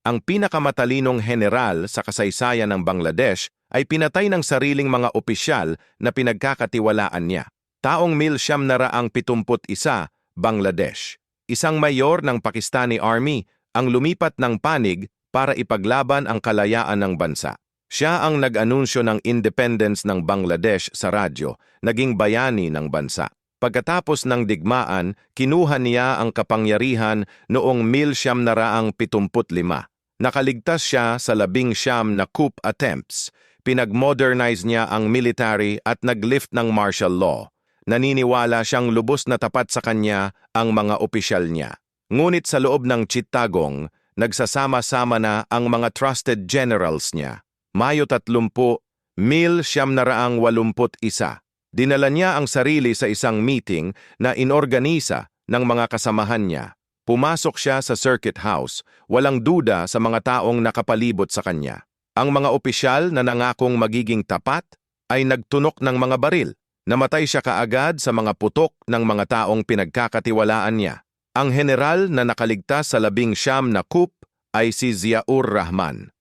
ang pinakamatalinong general sa kasaysayan ng Bangladesh, ay pinatay ng sariling mga opisyal na pinagkakatiwalaan niya. Taong 1971, Bangladesh. Isang mayor ng Pakistani Army ang lumipat ng panig para ipaglaban ang kalayaan ng bansa. Siya ang nag-anunsyo ng independence ng Bangladesh sa radyo, naging bayani ng bansa. Pagkatapos ng digmaan, kinuha niya ang kapangyarihan noong 1975. Nakaligtas siya sa 19 na coup attempts. Pinag-modernize niya ang military at nag-lift ng martial law. Naniniwala siyang lubos na tapat sa kanya ang mga opisyal niya. Ngunit sa loob ng Chittagong, nagsasama-sama na ang mga trusted generals niya. Mayo 30, 1981. Dinala niya ang sarili sa isang meeting na inorganisa ng mga kasamahan niya. Pumasok siya sa circuit house, walang duda sa mga taong nakapalibot sa kanya. Ang mga opisyal na nangakong magiging tapat ay nagtunok ng mga baril. Namatay siya kaagad sa mga putok ng mga taong pinagkakatiwalaan niya. Ang general na nakaligtas sa 19 na coup ay si Ziaur Rahman.